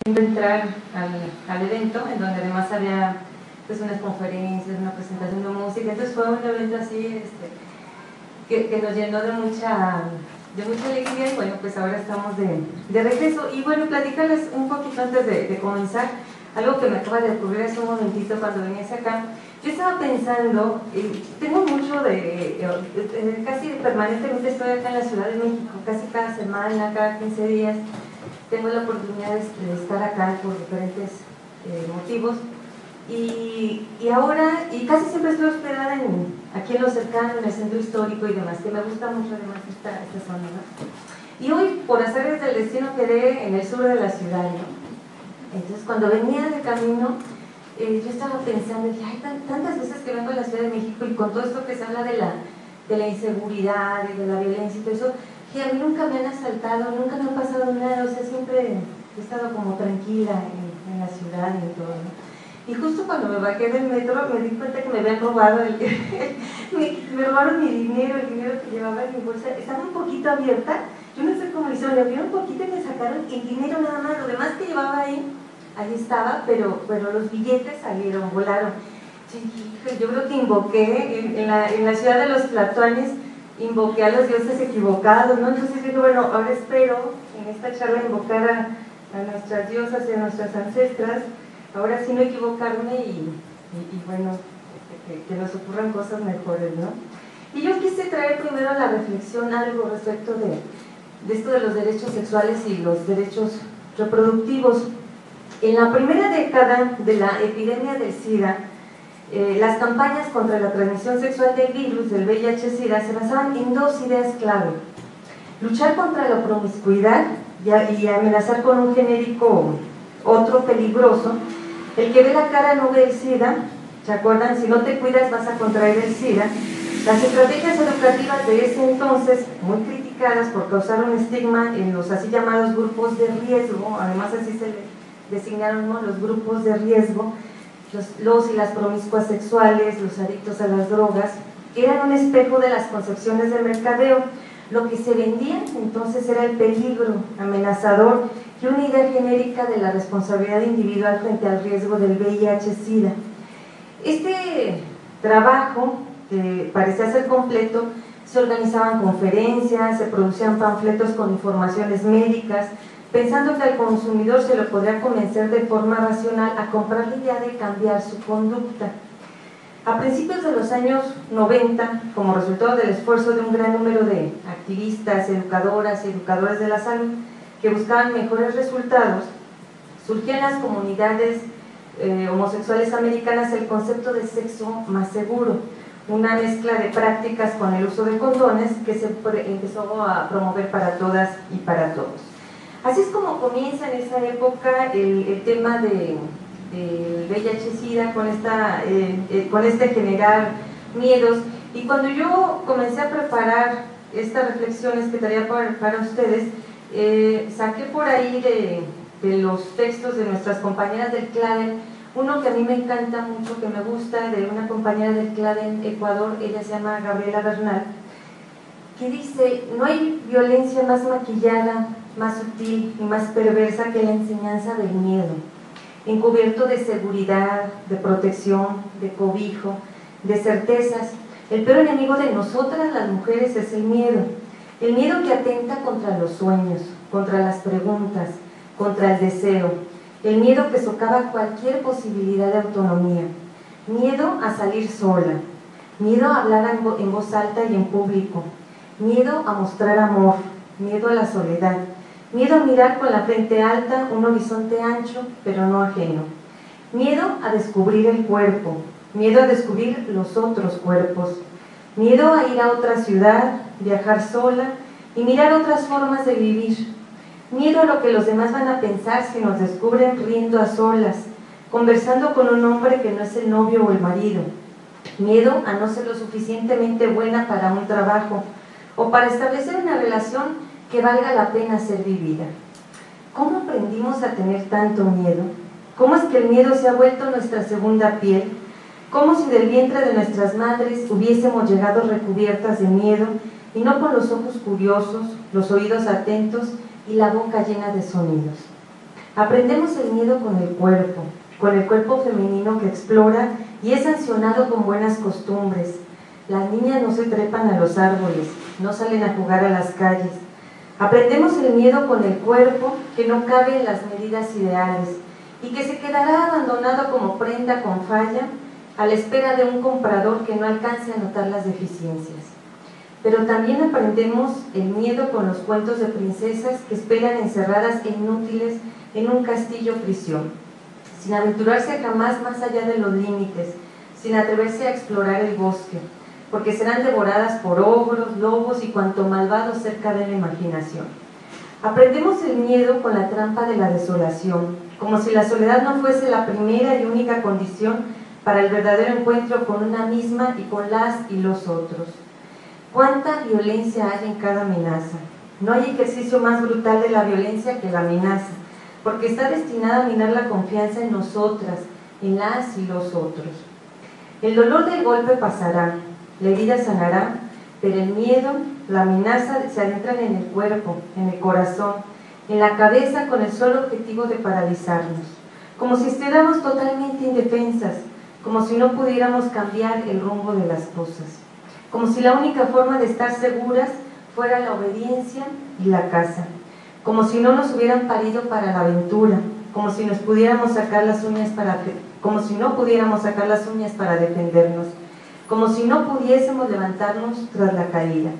entrar al evento, en donde además había pues unas conferencias, una presentación de música. Entonces fue un evento así que nos llenó de mucha alegría. Y bueno, pues ahora estamos de regreso. Y bueno, platicarles un poquito antes de comenzar algo que me acaba de ocurrir hace un momentito cuando venía hacia acá. Yo estaba pensando, tengo mucho casi permanentemente estoy acá en la Ciudad de México, casi cada semana, cada 15 días tengo la oportunidad de estar acá por diferentes motivos. Y ahora, y casi siempre estoy hospedada aquí en lo cercano, en el centro histórico y demás, que me gusta mucho además esta zona, ¿no? Y hoy, por azares del destino, quedé en el sur de la ciudad, ¿no? Entonces, cuando venía de camino, yo estaba pensando, dije, hay tantas veces que vengo a la Ciudad de México y con todo esto que se habla de la inseguridad y de la violencia y todo eso, que a mí nunca me han asaltado, nunca me ha pasado nada, o sea, siempre he estado como tranquila en la ciudad y todo, ¿no? Y justo cuando me bajé del metro me di cuenta que me habían robado me robaron mi dinero, el dinero que llevaba en mi bolsa, estaba un poquito abierta, yo no sé cómo lo hicieron, le abrieron un poquito y me sacaron el dinero nada más, lo demás que llevaba ahí estaba, pero los billetes salieron, volaron. Yo creo que invoqué en la ciudad de los Tlatoanes, invoqué a los dioses equivocados, ¿no? Entonces dije, bueno, ahora espero en esta charla invocar a nuestras diosas y a nuestras ancestras, ahora sí no equivocarme y bueno, que nos ocurran cosas mejores, ¿no? Y yo quise traer primero a la reflexión algo respecto de esto de los derechos sexuales y los derechos reproductivos. En la primera década de la epidemia del SIDA, las campañas contra la transmisión sexual del virus del VIH-Sida se basaban en dos ideas clave: luchar contra la promiscuidad y amenazar con un genérico otro peligroso. El que ve la cara no ve el SIDA, ¿se acuerdan? Si no te cuidas vas a contraer el SIDA. Las estrategias educativas de ese entonces, muy criticadas por causar un estigma en los así llamados grupos de riesgo, además así se le designaron, ¿no?, los grupos de riesgo, los y las promiscuas sexuales, los adictos a las drogas, eran un espejo de las concepciones de mercadeo. Lo que se vendía entonces era el peligro amenazador y una idea genérica de la responsabilidad individual frente al riesgo del VIH-Sida. Este trabajo, que parecía ser completo, se organizaban conferencias, se producían panfletos con informaciones médicas, pensando que al consumidor se lo podría convencer de forma racional a comprar la idea de cambiar su conducta. A principios de los años 90, como resultado del esfuerzo de un gran número de activistas, educadoras y educadores de la salud que buscaban mejores resultados, surgió en las comunidades homosexuales americanas el concepto de sexo más seguro, una mezcla de prácticas con el uso de condones que se empezó a promover para todas y para todos. Así es como comienza en esa época el tema del VIH-Sida, con este generar miedos. Y cuando yo comencé a preparar estas reflexiones que traía para ustedes, saqué por ahí de los textos de nuestras compañeras del CLADEN, uno que a mí me encanta mucho, que me gusta, de una compañera del CLADEN Ecuador, ella se llama Gabriela Bernal, que dice: no hay violencia más maquillada, más sutil y más perversa que la enseñanza del miedo, encubierto de seguridad, de protección, de cobijo, de certezas. El peor enemigo de nosotras las mujeres es el miedo que atenta contra los sueños, contra las preguntas, contra el deseo, el miedo que socava cualquier posibilidad de autonomía, miedo a salir sola, miedo a hablar en voz alta y en público, miedo a mostrar amor, miedo a la soledad, miedo a mirar con la frente alta un horizonte ancho pero no ajeno, miedo a descubrir el cuerpo, miedo a descubrir los otros cuerpos, miedo a ir a otra ciudad, viajar sola y mirar otras formas de vivir, miedo a lo que los demás van a pensar si nos descubren riendo a solas, conversando con un hombre que no es el novio o el marido, miedo a no ser lo suficientemente buena para un trabajo o para establecer una relación que valga la pena ser vivida. ¿Cómo aprendimos a tener tanto miedo? ¿Cómo es que el miedo se ha vuelto nuestra segunda piel? ¿Cómo si del vientre de nuestras madres hubiésemos llegado recubiertas de miedo y no con los ojos curiosos, los oídos atentos y la boca llena de sonidos? Aprendemos el miedo con el cuerpo femenino que explora y es sancionado con buenas costumbres. Las niñas no se trepan a los árboles, no salen a jugar a las calles. Aprendemos el miedo con el cuerpo que no cabe en las medidas ideales y que se quedará abandonado como prenda con falla a la espera de un comprador que no alcance a notar las deficiencias. Pero también aprendemos el miedo con los cuentos de princesas que esperan encerradas e inútiles en un castillo prisión, sin aventurarse jamás más allá de los límites, sin atreverse a explorar el bosque, porque serán devoradas por ogros, lobos y cuanto malvado cerca de la imaginación. Aprendemos el miedo con la trampa de la desolación, como si la soledad no fuese la primera y única condición para el verdadero encuentro con una misma y con las y los otros. ¿Cuánta violencia hay en cada amenaza? No hay ejercicio más brutal de la violencia que la amenaza, porque está destinada a minar la confianza en nosotras, en las y los otros. El dolor del golpe pasará, la herida sanará, pero el miedo, la amenaza se adentran en el cuerpo, en el corazón, en la cabeza con el solo objetivo de paralizarnos, como si estuviéramos totalmente indefensas, como si no pudiéramos cambiar el rumbo de las cosas, como si la única forma de estar seguras fuera la obediencia y la caza, como si no nos hubieran parido para la aventura, como si no pudiéramos sacar las uñas para defendernos, como si no pudiésemos levantarnos tras la caída.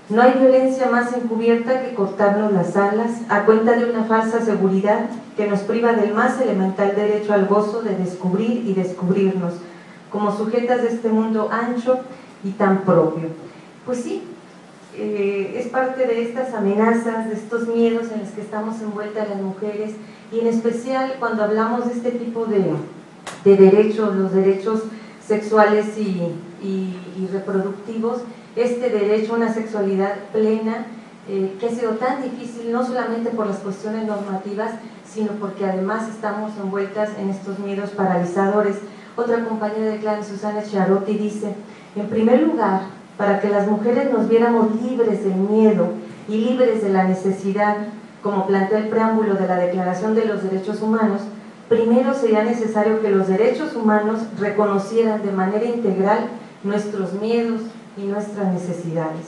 No hay violencia más encubierta que cortarnos las alas a cuenta de una falsa seguridad que nos priva del más elemental derecho al gozo de descubrir y descubrirnos como sujetas de este mundo ancho y tan propio. Pues sí, es parte de estas amenazas, de estos miedos en los que estamos envueltas las mujeres, y en especial cuando hablamos de este tipo de derechos, los derechos sexuales y reproductivos, este derecho a una sexualidad plena que ha sido tan difícil no solamente por las cuestiones normativas, sino porque además estamos envueltas en estos miedos paralizadores. Otra compañera de Clan, Susana Charotti, dice: en primer lugar, para que las mujeres nos viéramos libres del miedo y libres de la necesidad, como plantea el preámbulo de la Declaración de los Derechos Humanos, primero sería necesario que los derechos humanos reconocieran de manera integral nuestros miedos y nuestras necesidades.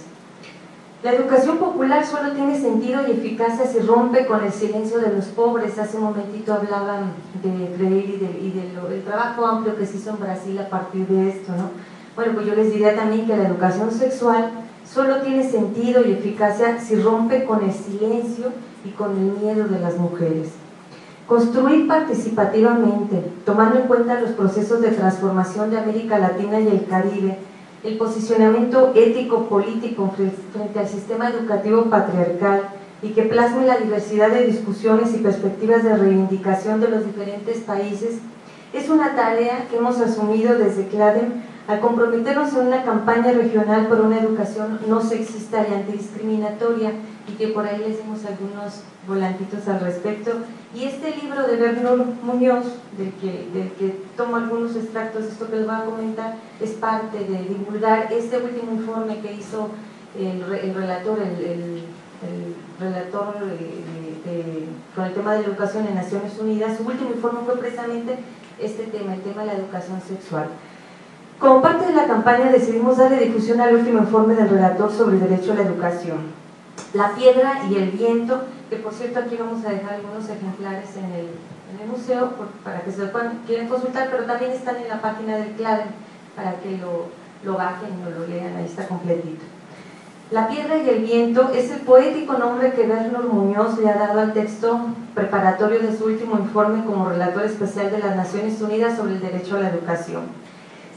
La educación popular solo tiene sentido y eficacia si rompe con el silencio de los pobres. Hace un momentito hablaban de Freire y del trabajo amplio que se hizo en Brasil a partir de esto, ¿no? Bueno, pues yo les diría también que la educación sexual solo tiene sentido y eficacia si rompe con el silencio y con el miedo de las mujeres. Construir participativamente, tomando en cuenta los procesos de transformación de América Latina y el Caribe, el posicionamiento ético-político frente al sistema educativo patriarcal y que plasme la diversidad de discusiones y perspectivas de reivindicación de los diferentes países, es una tarea que hemos asumido desde CLADEM al comprometernos en una campaña regional por una educación no sexista y antidiscriminatoria, y que por ahí les dimos algunos volantitos al respecto. Y este libro de Bernur Muñoz, del que tomo algunos extractos de esto que les voy a comentar, es parte de divulgar este último informe que hizo el relator con el tema de la educación en Naciones Unidas. Su último informe fue precisamente este tema, el tema de la educación sexual. Como parte de la campaña decidimos darle difusión al último informe del relator sobre el derecho a la educación, La piedra y el viento, que por cierto aquí vamos a dejar algunos ejemplares en el museo para que se lo quieren consultar, pero también están en la página del CLADEM para que lo bajen o lo lean, ahí está completito. La piedra y el viento es el poético nombre que Bernur Muñoz le ha dado al texto preparatorio de su último informe como relator especial de las Naciones Unidas sobre el derecho a la educación.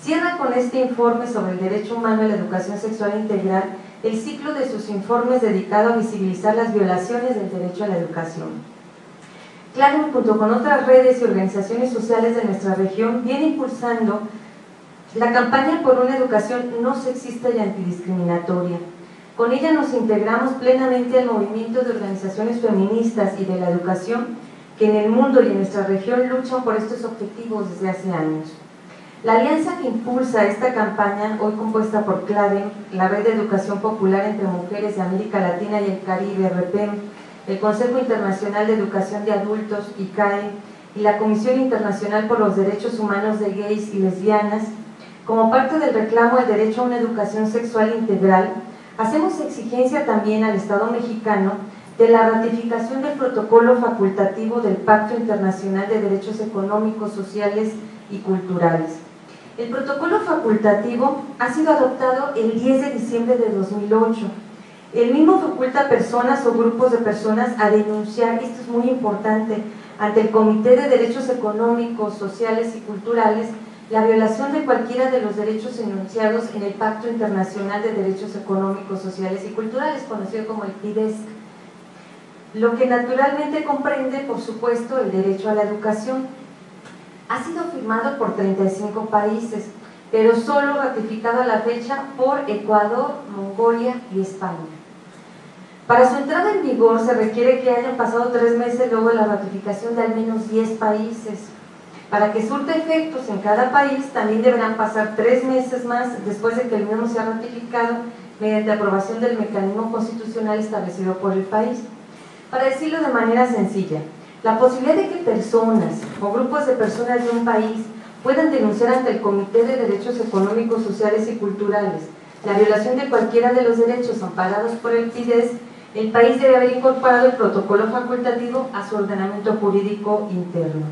Cierra con este informe sobre el derecho humano a la educación sexual integral el ciclo de sus informes dedicado a visibilizar las violaciones del derecho a la educación. CLADEM, junto con otras redes y organizaciones sociales de nuestra región, viene impulsando la campaña por una educación no sexista y antidiscriminatoria. Con ella nos integramos plenamente al movimiento de organizaciones feministas y de la educación que en el mundo y en nuestra región luchan por estos objetivos desde hace años. La alianza que impulsa esta campaña, hoy compuesta por CLADEM, la Red de Educación Popular entre Mujeres de América Latina y el Caribe, REPEM, el Consejo Internacional de Educación de Adultos, ICAE, y la Comisión Internacional por los Derechos Humanos de Gays y Lesbianas, como parte del reclamo del derecho a una educación sexual integral, hacemos exigencia también al Estado mexicano de la ratificación del protocolo facultativo del Pacto Internacional de Derechos Económicos, Sociales y Culturales. El protocolo facultativo ha sido adoptado el 10 de diciembre de 2008. El mismo faculta a personas o grupos de personas a denunciar, esto es muy importante, ante el Comité de Derechos Económicos, Sociales y Culturales, la violación de cualquiera de los derechos enunciados en el Pacto Internacional de Derechos Económicos, Sociales y Culturales, conocido como el PIDESC, lo que naturalmente comprende, por supuesto, el derecho a la educación. Ha sido firmado por 35 países, pero solo ratificado a la fecha por Ecuador, Mongolia y España. Para su entrada en vigor se requiere que hayan pasado 3 meses luego de la ratificación de al menos 10 países. Para que surta efectos en cada país, también deberán pasar 3 meses más después de que el mismo sea ratificado mediante aprobación del mecanismo constitucional establecido por el país. Para decirlo de manera sencilla, la posibilidad de que personas o grupos de personas de un país puedan denunciar ante el Comité de Derechos Económicos, Sociales y Culturales la violación de cualquiera de los derechos amparados por el PIDESC, el país debe haber incorporado el protocolo facultativo a su ordenamiento jurídico interno.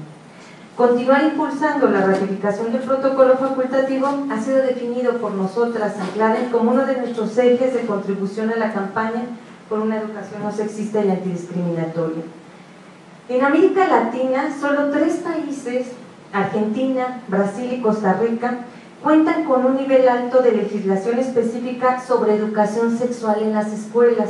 Continuar impulsando la ratificación del protocolo facultativo ha sido definido por nosotras, ANCLADE, como uno de nuestros ejes de contribución a la campaña por una educación no sexista y antidiscriminatoria. En América Latina, solo 3 países, Argentina, Brasil y Costa Rica, cuentan con un nivel alto de legislación específica sobre educación sexual en las escuelas.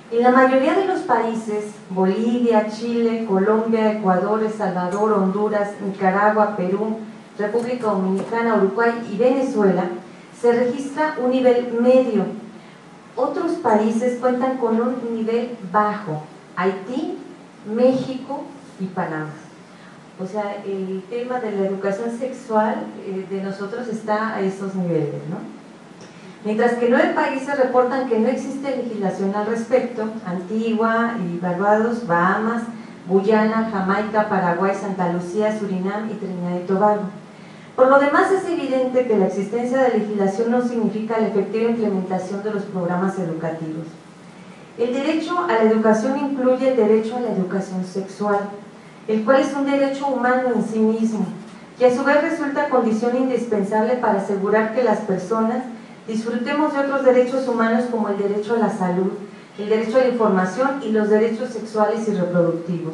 En la mayoría de los países, Bolivia, Chile, Colombia, Ecuador, El Salvador, Honduras, Nicaragua, Perú, República Dominicana, Uruguay y Venezuela, se registra un nivel medio. Otros países cuentan con un nivel bajo, Haití, México y Panamá. O sea, el tema de la educación sexual de nosotros está a esos niveles, ¿no? Mientras que 9 países reportan que no existe legislación al respecto: Antigua y Barbados, Bahamas, Guyana, Jamaica, Paraguay, Santa Lucía, Surinam y Trinidad y Tobago. Por lo demás, es evidente que la existencia de legislación no significa la efectiva implementación de los programas educativos. El derecho a la educación incluye el derecho a la educación sexual, el cual es un derecho humano en sí mismo, que a su vez resulta condición indispensable para asegurar que las personas disfrutemos de otros derechos humanos como el derecho a la salud, el derecho a la información y los derechos sexuales y reproductivos.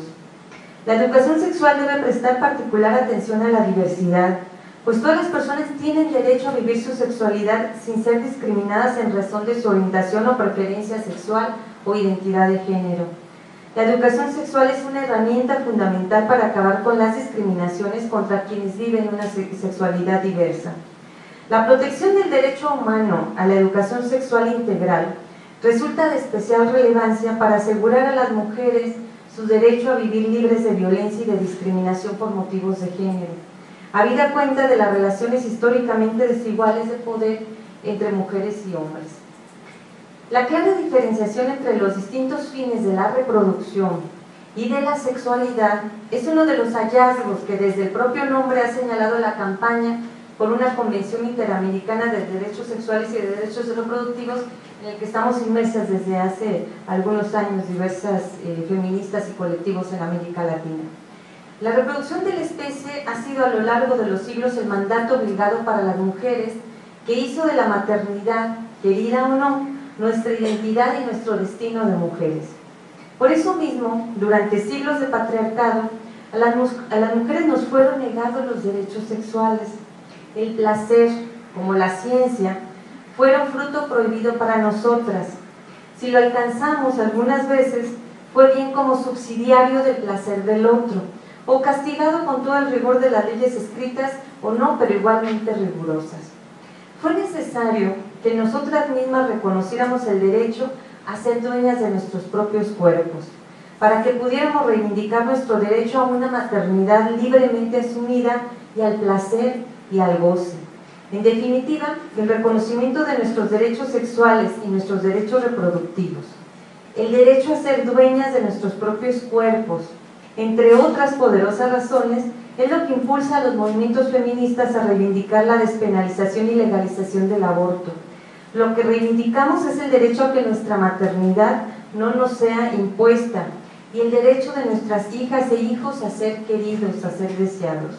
La educación sexual debe prestar particular atención a la diversidad, pues todas las personas tienen derecho a vivir su sexualidad sin ser discriminadas en razón de su orientación o preferencia sexual o identidad de género. La educación sexual es una herramienta fundamental para acabar con las discriminaciones contra quienes viven una sexualidad diversa. La protección del derecho humano a la educación sexual integral resulta de especial relevancia para asegurar a las mujeres su derecho a vivir libres de violencia y de discriminación por motivos de género, habida cuenta de las relaciones históricamente desiguales de poder entre mujeres y hombres. La clara diferenciación entre los distintos fines de la reproducción y de la sexualidad es uno de los hallazgos que desde el propio nombre ha señalado la campaña por una Convención Interamericana de Derechos Sexuales y de Derechos Reproductivos, en el que estamos inmersas desde hace algunos años diversas feministas y colectivos en América Latina. La reproducción de la especie ha sido a lo largo de los siglos el mandato obligado para las mujeres que hizo de la maternidad, querida o no, nuestra identidad y nuestro destino de mujeres. Por eso mismo, durante siglos de patriarcado, a las mujeres nos fueron negados los derechos sexuales. El placer, como la ciencia, fueron fruto prohibido para nosotras. Si lo alcanzamos algunas veces, fue bien como subsidiario del placer del otro, o castigado con todo el rigor de las leyes escritas o no, pero igualmente rigurosas. Fue necesario que nosotras mismas reconociéramos el derecho a ser dueñas de nuestros propios cuerpos, para que pudiéramos reivindicar nuestro derecho a una maternidad libremente asumida y al placer y al goce. En definitiva, el reconocimiento de nuestros derechos sexuales y nuestros derechos reproductivos. el derecho a ser dueñas de nuestros propios cuerpos, entre otras poderosas razones, es lo que impulsa a los movimientos feministas a reivindicar la despenalización y legalización del aborto. Lo que reivindicamos es el derecho a que nuestra maternidad no nos sea impuesta y el derecho de nuestras hijas e hijos a ser queridos, a ser deseados.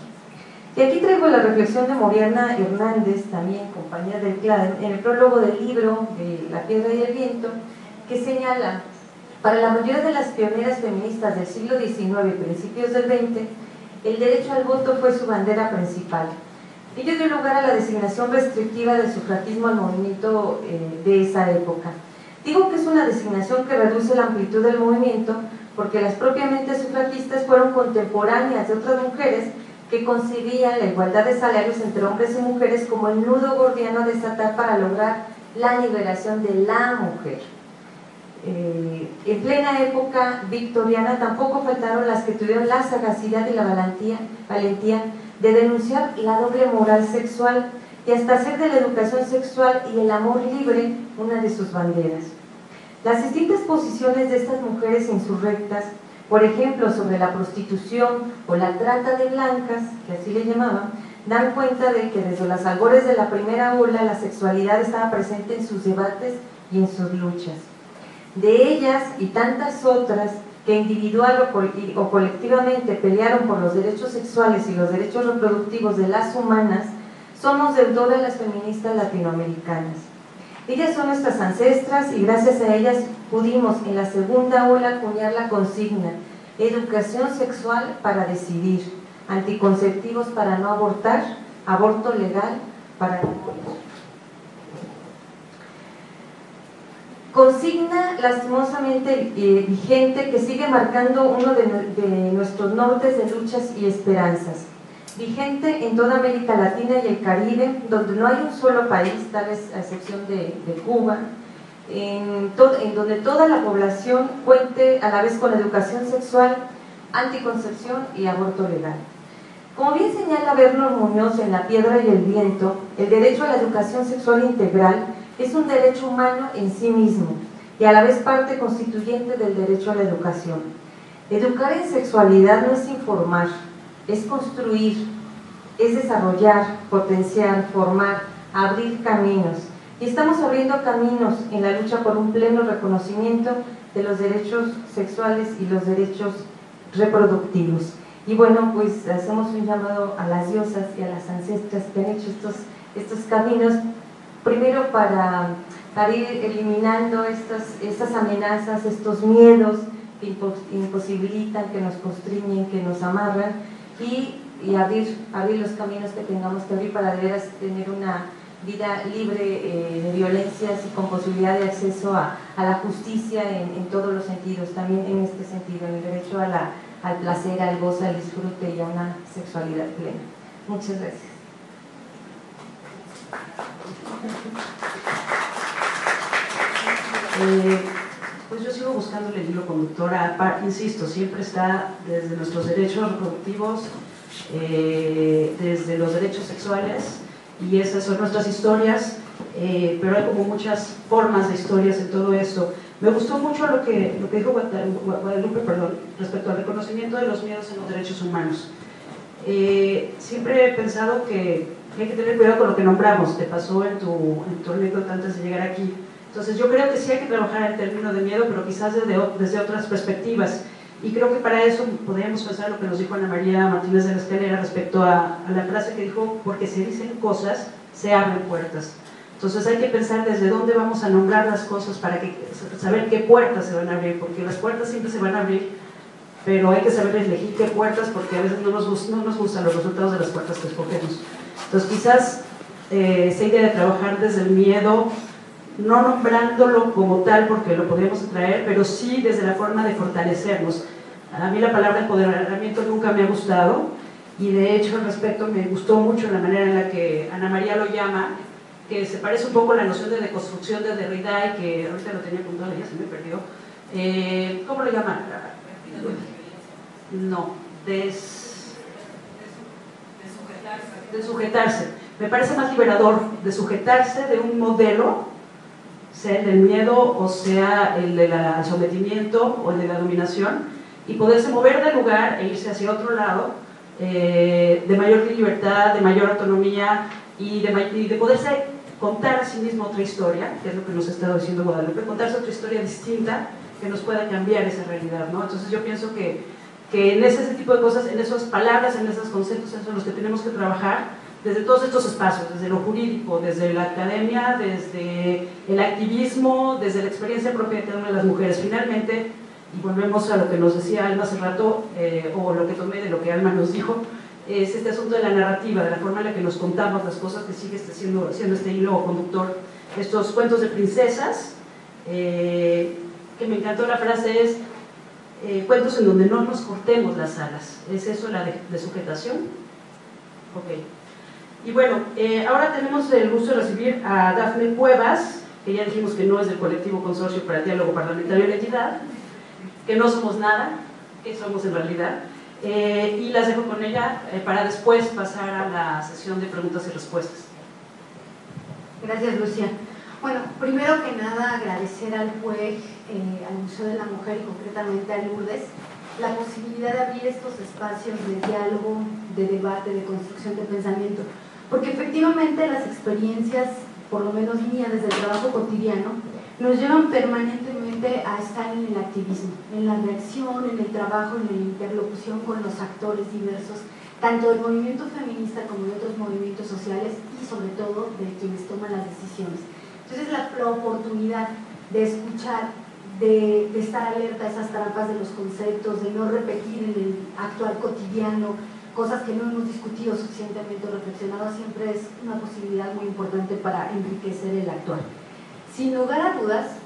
Y aquí traigo la reflexión de Moriana Hernández, también compañera del CLADEM, en el prólogo del libro de La piedra y el viento, que señala: para la mayoría de las pioneras feministas del siglo XIX y principios del XX, el derecho al voto fue su bandera principal. Ello dio lugar a la designación restrictiva del sufragismo al movimiento de esa época. Digo que es una designación que reduce la amplitud del movimiento porque las propiamente sufragistas fueron contemporáneas de otras mujeres que concebían la igualdad de salarios entre hombres y mujeres como el nudo gordiano a desatar para lograr la liberación de la mujer. En plena época victoriana tampoco faltaron las que tuvieron la sagacidad y la valentía de denunciar la doble moral sexual y hasta hacer de la educación sexual y el amor libre una de sus banderas. Las distintas posiciones de estas mujeres insurrectas, por ejemplo sobre la prostitución o la trata de blancas, que así le llamaban, dan cuenta de que desde los albores de la primera ola la sexualidad estaba presente en sus debates y en sus luchas. De ellas y tantas otras que individual o colectivamente pelearon por los derechos sexuales y los derechos reproductivos de las humanas, somos deudoras las feministas latinoamericanas. Ellas son nuestras ancestras y gracias a ellas pudimos en la segunda ola acuñar la consigna: educación sexual para decidir, anticonceptivos para no abortar, aborto legal para no morir. Consigna lastimosamente vigente que sigue marcando uno de nuestros nortes de luchas y esperanzas. Vigente en toda América Latina y el Caribe, donde no hay un solo país, tal vez a excepción de Cuba, en donde toda la población cuente a la vez con educación sexual, anticoncepción y aborto legal. Como bien señala Vernon Muñoz en La piedra y el viento, el derecho a la educación sexual integral es un derecho humano en sí mismo y a la vez parte constituyente del derecho a la educación. Educar en sexualidad no es informar, es construir, es desarrollar, potenciar, formar, abrir caminos. Y estamos abriendo caminos en la lucha por un pleno reconocimiento de los derechos sexuales y los derechos reproductivos. Y bueno, pues hacemos un llamado a las diosas y a las ancestras que han hecho estos caminos, primero para ir eliminando estas amenazas, estos miedos que imposibilitan, que nos constriñen, que nos amarran, y abrir los caminos que tengamos que abrir para de veras tener una vida libre de violencias y con posibilidad de acceso a la justicia en todos los sentidos, también en este sentido, en el derecho al placer, al gozo, al disfrute y a una sexualidad plena. Muchas gracias. Pues yo sigo buscando el hilo conductor, insisto, siempre está desde nuestros derechos reproductivos, desde los derechos sexuales, y esas son nuestras historias, pero hay como muchas formas de historias en todo esto. Me gustó mucho lo que dijo Guadalupe, respecto al reconocimiento de los miedos en los derechos humanos. Siempre he pensado que hay que tener cuidado con lo que nombramos. Te pasó en tu anécdota antes de llegar aquí. Entonces yo creo que sí hay que trabajar el término de miedo, pero quizás desde otras perspectivas. Y creo que para eso podríamos pensar lo que nos dijo Ana María Martínez de la Escalera respecto a la frase que dijo: porque se dicen cosas, se abren puertas. Entonces hay que pensar desde dónde vamos a nombrar las cosas para saber qué puertas se van a abrir, porque las puertas siempre se van a abrir, pero hay que saber elegir qué puertas, porque a veces no nos gustan los resultados de las puertas que escogemos. Entonces quizás esa idea de trabajar desde el miedo, no nombrándolo como tal porque lo podríamos traer, pero sí desde la forma de fortalecernos. A mí la palabra empoderamiento nunca me ha gustado, y de hecho al respecto me gustó mucho la manera en la que Ana María lo llama, que se parece un poco a la noción de deconstrucción de Derrida, y que ahorita lo tenía apuntado, ya se me perdió. ¿Cómo lo llama? No, de sujetarse. Me parece más liberador de sujetarse de un modelo sea el del miedo o sea el del sometimiento o el de la dominación, y poderse mover del lugar e irse hacia otro lado, de mayor libertad, de mayor autonomía y de poderse contar a sí mismo otra historia, que es lo que nos ha estado diciendo Guadalupe, contarse otra historia distinta que nos pueda cambiar esa realidad, ¿no? Entonces yo pienso que en ese tipo de cosas, en esas palabras, en esos conceptos, son los que tenemos que trabajar desde todos estos espacios, desde lo jurídico, desde la academia, desde el activismo, desde la experiencia propia de cada una de las mujeres. Finalmente, y volvemos a lo que nos decía Alma hace rato, o lo que tomé de lo que Alma nos dijo, es este asunto de la narrativa, de la forma en la que nos contamos las cosas, que sigue siendo este hilo conductor. Estos cuentos de princesas, que me encantó la frase, es cuentos en donde no nos cortemos las alas. ¿Es eso la de sujetación? Ok. Y bueno, ahora tenemos el gusto de recibir a Dafne Cuevas, que ya dijimos que no es del colectivo Consorcio para el Diálogo Parlamentario y la Equidad, que no somos nada, que somos en realidad, y las dejo con ella para después pasar a la sesión de preguntas y respuestas. Gracias, Lucia. Bueno, primero que nada agradecer al PUEG, al Museo de la Mujer y concretamente a Lourdes, la posibilidad de abrir estos espacios de diálogo, de debate, de construcción de pensamiento, porque efectivamente las experiencias, por lo menos mías desde el trabajo cotidiano, nos llevan permanentemente a estar en el activismo, en la reacción, en el trabajo, en la interlocución con los actores diversos, tanto del movimiento feminista como de otros movimientos sociales y sobre todo de quienes toman las decisiones. Entonces la oportunidad de escuchar, de estar alerta a esas trampas de los conceptos, de no repetir en el actual cotidiano cosas que no hemos discutido suficientemente o reflexionado, siempre es una posibilidad muy importante para enriquecer el actual. Sin lugar a dudas,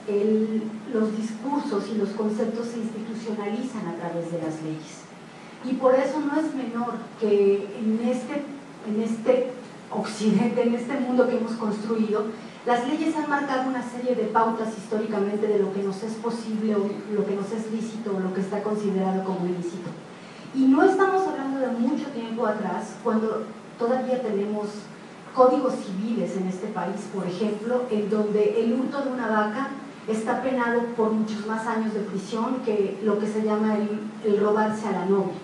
los discursos y los conceptos se institucionalizan a través de las leyes. Y por eso no es menor que en este occidente, en este mundo que hemos construido, las leyes han marcado una serie de pautas históricamente de lo que nos es posible o lo que nos es lícito o lo que está considerado como ilícito. Y no estamos hablando de mucho tiempo atrás, cuando todavía tenemos códigos civiles en este país, por ejemplo, en donde el hurto de una vaca está penado por muchos más años de prisión que lo que se llama el robarse a la novia,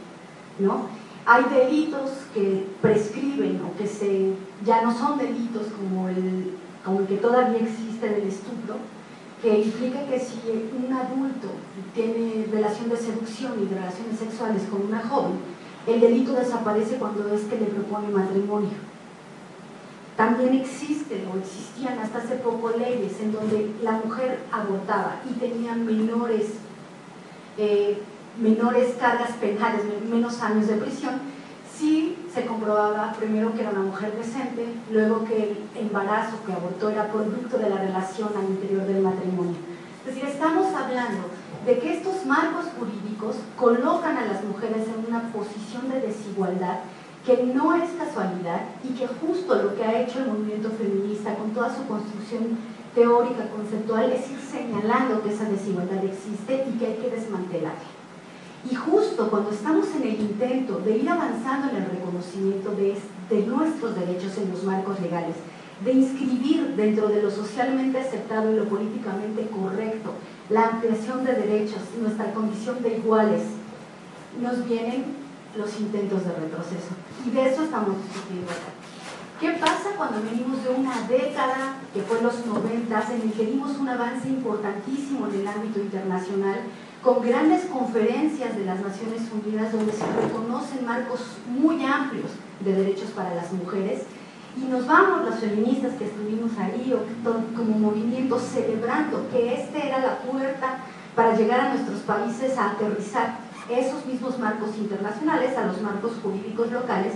¿no? Hay delitos que prescriben o que ya no son delitos como el que todavía existe del estupro, que implica que si un adulto tiene relación de seducción y de relaciones sexuales con una joven, el delito desaparece cuando es que le propone matrimonio. También existen o existían hasta hace poco leyes en donde la mujer abortaba y tenía menores cargas penales, menos años de prisión, si se comprobaba primero que era una mujer decente, luego que el embarazo que abortó era producto de la relación al interior del matrimonio. Es decir, estamos hablando de que estos marcos jurídicos colocan a las mujeres en una posición de desigualdad que no es casualidad y que justo lo que ha hecho el movimiento feminista con toda su construcción teórica, conceptual, es ir señalando que esa desigualdad existe y que hay que desmantelarla. Y justo cuando estamos en el intento de ir avanzando en el reconocimiento de nuestros derechos en los marcos legales, de inscribir dentro de lo socialmente aceptado y lo políticamente correcto la ampliación de derechos, nuestra condición de iguales, nos vienen los intentos de retroceso. Y de eso estamos discutiendo acá. ¿Qué pasa cuando venimos de una década, que fue los 90, en el que dimos un avance importantísimo en el ámbito internacional, con grandes conferencias de las Naciones Unidas donde se reconocen marcos muy amplios de derechos para las mujeres, y nos vamos las feministas que estuvimos ahí como movimiento celebrando que esta era la puerta para llegar a nuestros países a aterrizar esos mismos marcos internacionales a los marcos jurídicos locales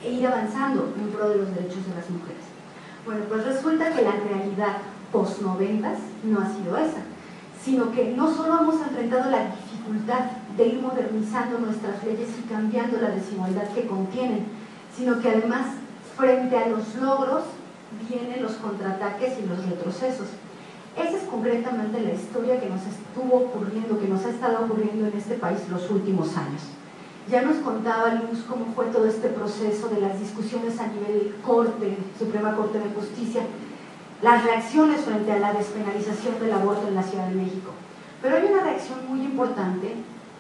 e ir avanzando en pro de los derechos de las mujeres. Bueno, pues resulta que la realidad post-90s no ha sido esa, sino que no solo hemos enfrentado la dificultad de ir modernizando nuestras leyes y cambiando la desigualdad que contienen, sino que además frente a los logros vienen los contraataques y los retrocesos. Esa es concretamente la historia que nos estuvo ocurriendo, que nos ha estado ocurriendo en este país los últimos años. Ya nos contaba Luz cómo fue todo este proceso de las discusiones a nivel Corte, Suprema Corte de Justicia, las reacciones frente a la despenalización del aborto en la Ciudad de México. Pero hay una reacción muy importante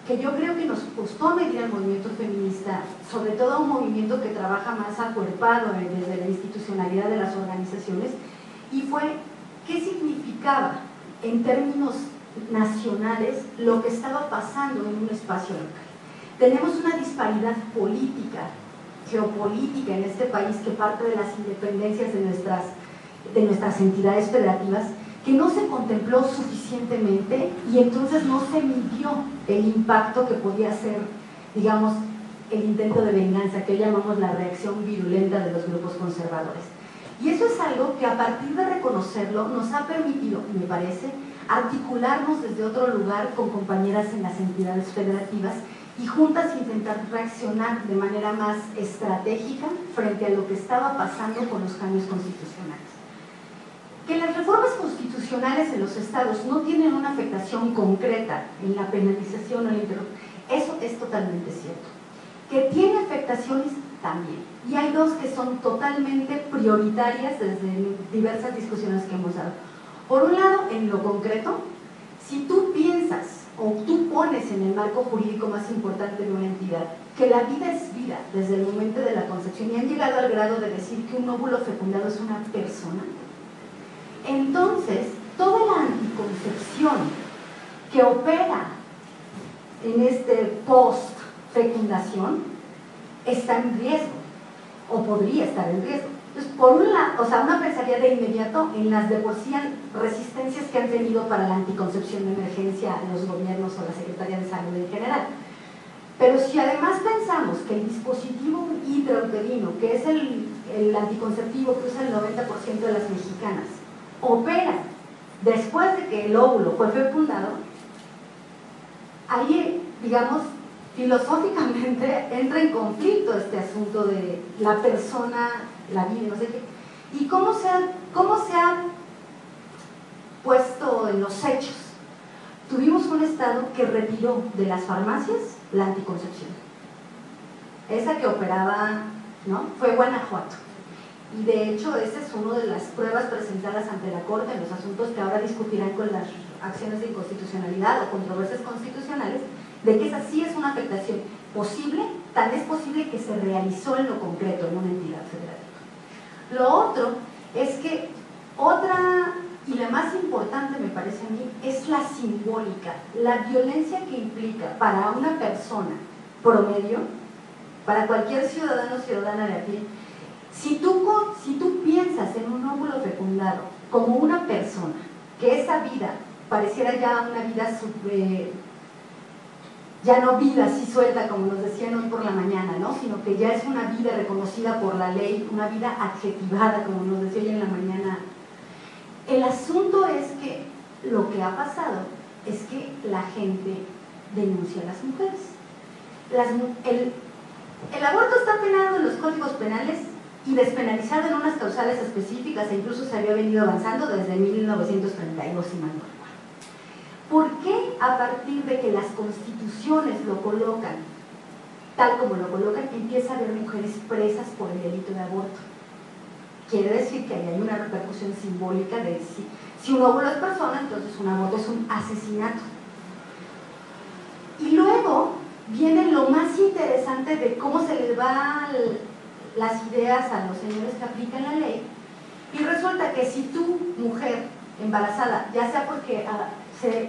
que yo creo que nos costó medir al movimiento feminista, sobre todo a un movimiento que trabaja más acuerpado desde la institucionalidad de las organizaciones, y fue qué significaba en términos nacionales lo que estaba pasando en un espacio local. Tenemos una disparidad política, geopolítica en este país que parte de las independencias de nuestras entidades federativas, que no se contempló suficientemente y entonces no se midió el impacto que podía ser, digamos, el intento de venganza, que hoy llamamos la reacción virulenta de los grupos conservadores. Y eso es algo que a partir de reconocerlo nos ha permitido, me parece, articularnos desde otro lugar con compañeras en las entidades federativas y juntas intentar reaccionar de manera más estratégica frente a lo que estaba pasando con los cambios constitucionales. Que las reformas constitucionales en los estados no tienen una afectación concreta en la penalización o en la interrupción, eso es totalmente cierto. Que tiene afectaciones también, y hay dos que son totalmente prioritarias desde diversas discusiones que hemos dado. Por un lado, en lo concreto, si tú piensas o tú pones en el marco jurídico más importante de una entidad que la vida es vida desde el momento de la concepción y han llegado al grado de decir que un óvulo fecundado es una persona, entonces toda la anticoncepción que opera en este post-fecundación está en riesgo o podría estar en riesgo. Entonces, por un lado, una pensaría de inmediato en las de por sí resistencias que han tenido para la anticoncepción de emergencia los gobiernos o la Secretaría de Salud en general. Pero si además pensamos que el dispositivo intrauterino, que es el anticonceptivo que usa el 90% de las mexicanas, opera después de que el óvulo fue fecundado, ahí, digamos, filosóficamente entra en conflicto este asunto de la persona, la vida, no sé qué. ¿Y cómo se ha puesto en los hechos? Tuvimos un estado que retiró de las farmacias la anticoncepción. Esa que operaba, ¿no?, fue Guanajuato. Y de hecho, esa es una de las pruebas presentadas ante la Corte en los asuntos que ahora discutirán con las acciones de inconstitucionalidad o controversias constitucionales, de que esa sí es una afectación posible, tan es posible que se realizó en lo concreto en una entidad federativa. Lo otro es que otra, y la más importante me parece a mí, es la simbólica, la violencia que implica para una persona promedio, para cualquier ciudadano o ciudadana de a pie. Si tú piensas en un óvulo fecundado como una persona, que esa vida pareciera ya una vida ya no vida así suelta como nos decían hoy por la mañana, ¿no?, sino que ya es una vida reconocida por la ley, una vida adjetivada como nos decía hoy en la mañana. El asunto es que lo que ha pasado es que la gente denuncia a las mujeres. El aborto está penado en los códigos penales y despenalizado en unas causales específicas, e incluso se había venido avanzando desde 1932, si mal no recuerdo. ¿Por qué a partir de que las constituciones lo colocan tal como lo colocan, empieza a haber mujeres presas por el delito de aborto? Quiere decir que ahí hay una repercusión simbólica de si un óvulo es persona, entonces un aborto es un asesinato. Y luego viene lo más interesante de cómo se les va las ideas a los señores que aplican la ley, y resulta que si tú, mujer embarazada, ya sea porque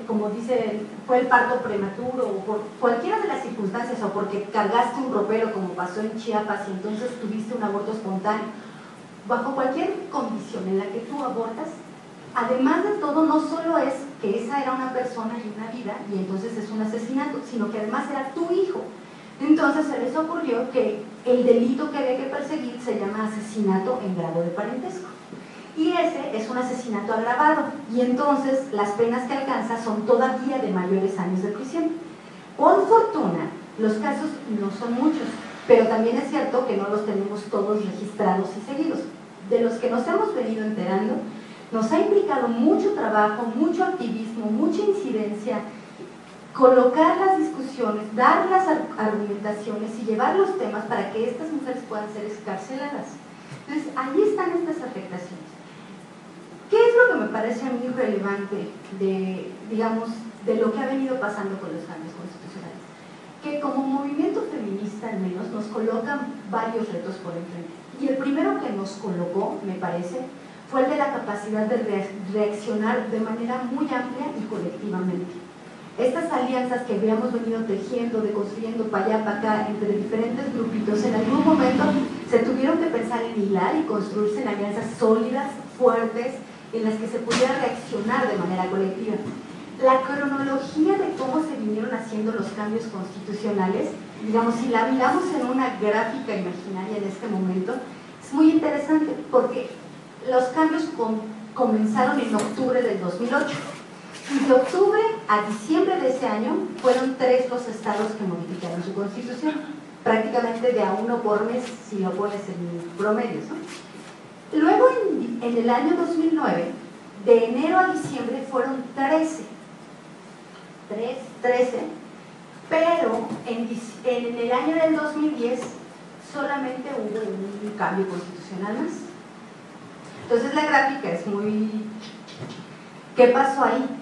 como dice, fue el parto prematuro o por cualquiera de las circunstancias, o porque cargaste un ropero como pasó en Chiapas y entonces tuviste un aborto espontáneo, bajo cualquier condición en la que tú abortas, además de todo, no solo es que esa era una persona y una vida y entonces es un asesinato, sino que además era tu hijo. Entonces se les ocurrió que el delito que había que perseguir se llama asesinato en grado de parentesco, y ese es un asesinato agravado, y entonces las penas que alcanza son todavía de mayores años de prisión. Por fortuna, los casos no son muchos, pero también es cierto que no los tenemos todos registrados y seguidos. De los que nos hemos venido enterando, nos ha implicado mucho trabajo, mucho activismo, mucha incidencia, colocar las discusiones, dar las argumentaciones y llevar los temas para que estas mujeres puedan ser excarceladas. Entonces, ahí están estas afectaciones. parece a mí relevante de, digamos, de lo que ha venido pasando con los cambios constitucionales, que como movimiento feminista al menos nos colocan varios retos por enfrente. Y el primero que nos colocó, me parece, fue el de la capacidad de reaccionar de manera muy amplia y colectivamente. Estas alianzas que habíamos venido tejiendo, de construyendo para allá, para acá, entre diferentes grupitos, en algún momento se tuvieron que pensar en hilar y construirse en alianzas sólidas, fuertes, en las que se pudiera reaccionar de manera colectiva. La cronología de cómo se vinieron haciendo los cambios constitucionales, digamos, si la miramos en una gráfica imaginaria en este momento, es muy interesante porque los cambios comenzaron en octubre del 2008. Y de octubre a diciembre de ese año fueron 3 los estados que modificaron su constitución, prácticamente de a 1 por mes si lo pones en promedios, ¿no? Luego en el año 2009, de enero a diciembre fueron 13, pero en el año del 2010 solamente hubo un cambio constitucional más. Entonces la gráfica es muy... ¿Qué pasó ahí?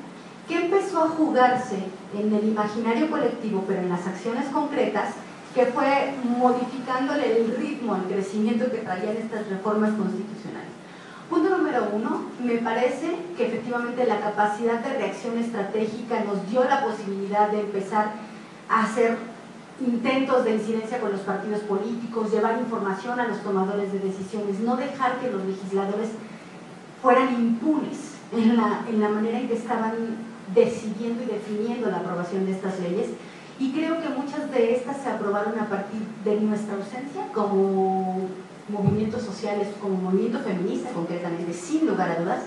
¿Qué empezó a jugarse en el imaginario colectivo, pero en las acciones concretas, que fue modificándole el ritmo al crecimiento que traían estas reformas constitucionales? Punto número 1, me parece que efectivamente la capacidad de reacción estratégica nos dio la posibilidad de empezar a hacer intentos de incidencia con los partidos políticos, llevar información a los tomadores de decisiones, no dejar que los legisladores fueran impunes en la manera en que estaban decidiendo y definiendo la aprobación de estas leyes. Y creo que muchas de estas se aprobaron a partir de nuestra ausencia como movimientos sociales, como movimiento feminista concretamente, sin lugar a dudas,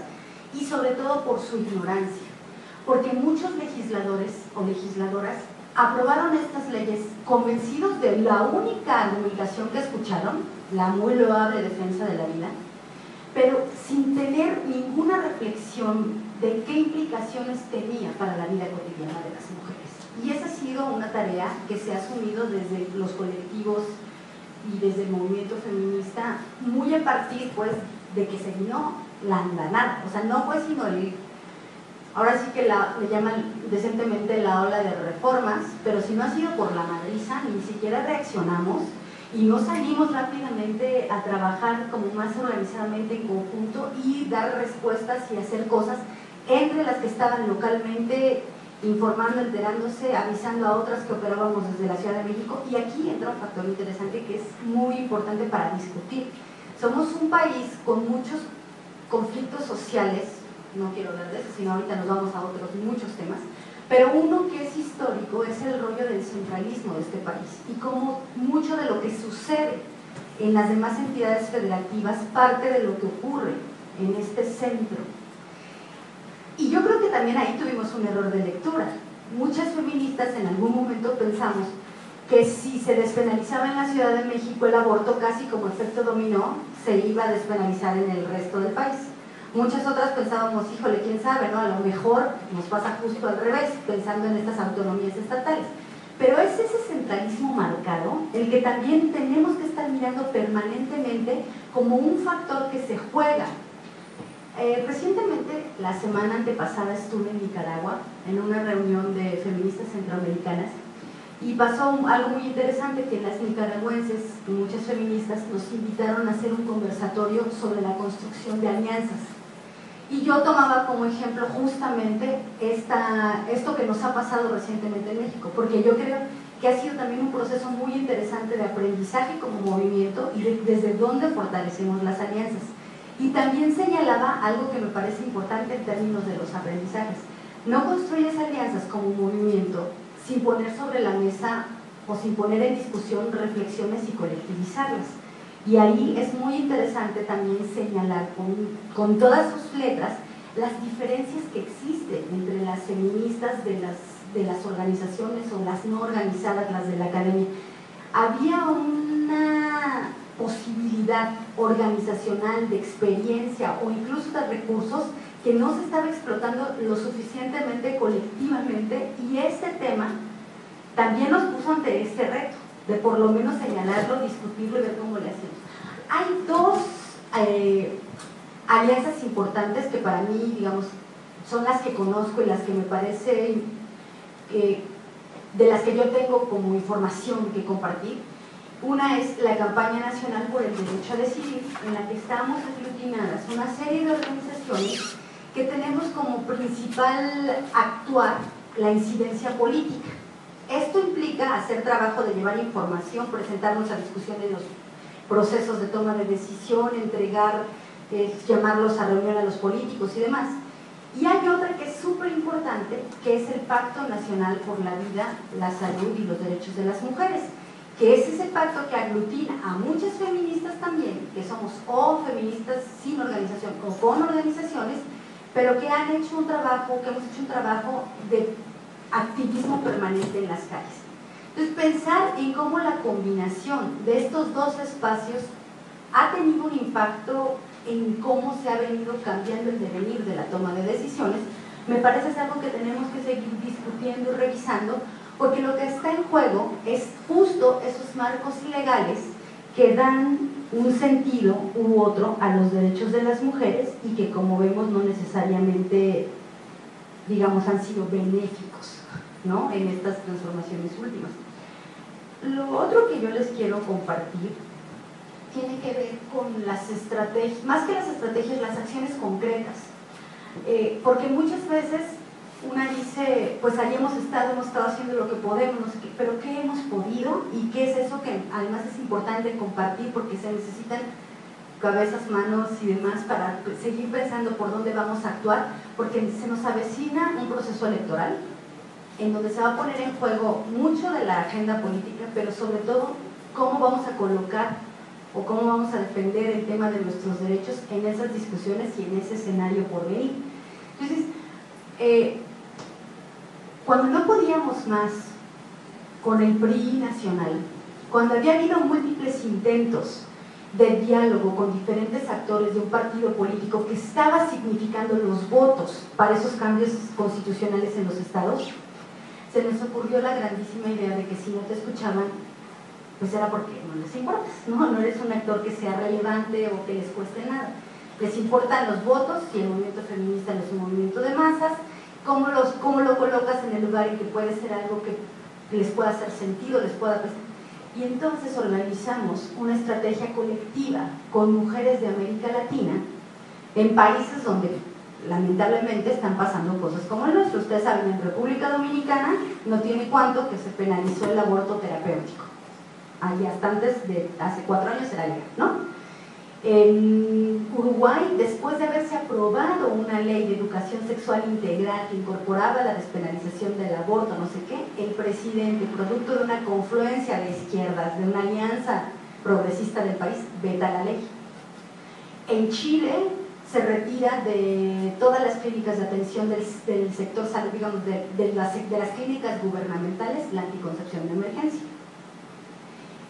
y sobre todo por su ignorancia, porque muchos legisladores o legisladoras aprobaron estas leyes convencidos de la única argumentación que escucharon, la muy loable defensa de la vida, pero sin tener ninguna reflexión de qué implicaciones tenía para la vida cotidiana de las mujeres. Y esa ha sido una tarea que se ha asumido desde los colectivos y desde el movimiento feminista, muy a partir pues de que se vino la andanada, o sea, no fue sino ahora sí que le llaman decentemente la ola de reformas, pero si no ha sido por la madriza, ni siquiera reaccionamos y no salimos rápidamente a trabajar como más organizadamente en conjunto y dar respuestas y hacer cosas entre las que estaban localmente informando, enterándose, avisando a otras que operábamos desde la Ciudad de México. Y aquí entra un factor interesante que es muy importante para discutir. Somos un país con muchos conflictos sociales, no quiero hablar de eso, sino ahorita nos vamos a otros muchos temas, pero uno que es histórico es el rollo del centralismo de este país y cómo mucho de lo que sucede en las demás entidades federativas parte de lo que ocurre en este centro. Y yo creo que también ahí tuvimos un error de lectura. Muchas feministas en algún momento pensamos que si se despenalizaba en la Ciudad de México el aborto, casi como efecto dominó, se iba a despenalizar en el resto del país. Muchas otras pensábamos, híjole, quién sabe, ¿no? A lo mejor nos pasa justo al revés, pensando en estas autonomías estatales. Pero es ese centralismo marcado el que también tenemos que estar mirando permanentemente como un factor que se juega. Recientemente, la semana antepasada, estuve en Nicaragua en una reunión de feministas centroamericanas y pasó algo muy interesante, que las nicaragüenses, muchas feministas, nos invitaron a hacer un conversatorio sobre la construcción de alianzas. Y yo tomaba como ejemplo justamente esto que nos ha pasado recientemente en México, porque yo creo que ha sido también un proceso muy interesante de aprendizaje como movimiento y desde dónde fortalecemos las alianzas. Y también señalaba algo que me parece importante en términos de los aprendizajes. No construyes alianzas como movimiento sin poner sobre la mesa o sin poner en discusión reflexiones y colectivizarlas. Y ahí es muy interesante también señalar con todas sus letras las diferencias que existen entre las feministas de las organizaciones o las no organizadas, las de la academia. Había una posibilidad organizacional, de experiencia o incluso de recursos que no se estaba explotando lo suficientemente colectivamente, y este tema también nos puso ante este reto de por lo menos señalarlo, discutirlo y ver cómo le hacemos. alianzas importantes que para mí, digamos, son las que conozco y las que me parece de las que yo tengo como información que compartir. Una es la campaña nacional por el derecho a decidir, en la que estamos aglutinadas una serie de organizaciones que tenemos como principal actuar la incidencia política. Esto implica hacer trabajo de llevar información, presentarnos a discusión de los procesos de toma de decisión, entregar, llamarlos a reunión a los políticos y demás. Y hay otra que es súper importante, que es el Pacto Nacional por la Vida, la Salud y los Derechos de las Mujeres, que es ese pacto que aglutina a muchas feministas también, que somos o feministas sin organización o con organizaciones, pero que han hecho un trabajo, que hemos hecho un trabajo de activismo permanente en las calles. Entonces, pensar en cómo la combinación de estos dos espacios ha tenido un impacto en cómo se ha venido cambiando el devenir de la toma de decisiones, me parece es algo que tenemos que seguir discutiendo y revisando, porque lo que está en juego es justo esos marcos legales que dan un sentido u otro a los derechos de las mujeres y que, como vemos, no necesariamente, digamos, han sido benéficos, ¿no?, en estas transformaciones últimas. Lo otro que yo les quiero compartir tiene que ver con las estrategias, más que las estrategias, las acciones concretas, porque muchas veces una dice, pues ahí hemos estado haciendo lo que podemos, pero ¿qué hemos podido? ¿Y qué es eso que además es importante compartir? Porque se necesitan cabezas, manos y demás para seguir pensando por dónde vamos a actuar, porque se nos avecina un proceso electoral en donde se va a poner en juego mucho de la agenda política, pero sobre todo cómo vamos a colocar o cómo vamos a defender el tema de nuestros derechos en esas discusiones y en ese escenario por venir. Entonces, cuando no podíamos más con el PRI nacional, cuando había habido múltiples intentos de diálogo con diferentes actores de un partido político que estaba significando los votos para esos cambios constitucionales en los estados, se nos ocurrió la grandísima idea de que si no te escuchaban, pues era porque no les importas, no eres un actor que sea relevante o que les cueste nada. Les importan los votos, si el movimiento feminista no es un movimiento de masas, cómo lo colocas en el lugar en que puede ser algo que les pueda hacer sentido, les pueda prestar. Y entonces organizamos una estrategia colectiva con mujeres de América Latina en países donde lamentablemente están pasando cosas como el nuestro. Ustedes saben, en República Dominicana no tiene cuánto que se penalizó el aborto terapéutico. Allí hasta antes de hace 4 años era legal, ¿no? En Uruguay, después de haberse aprobado una ley de educación sexual integral que incorporaba la despenalización del aborto, no sé qué, el presidente, producto de una confluencia de izquierdas, de una alianza progresista del país, veta la ley. En Chile se retira de todas las clínicas de atención del sector salud, digamos, de las clínicas gubernamentales, la anticoncepción de emergencia.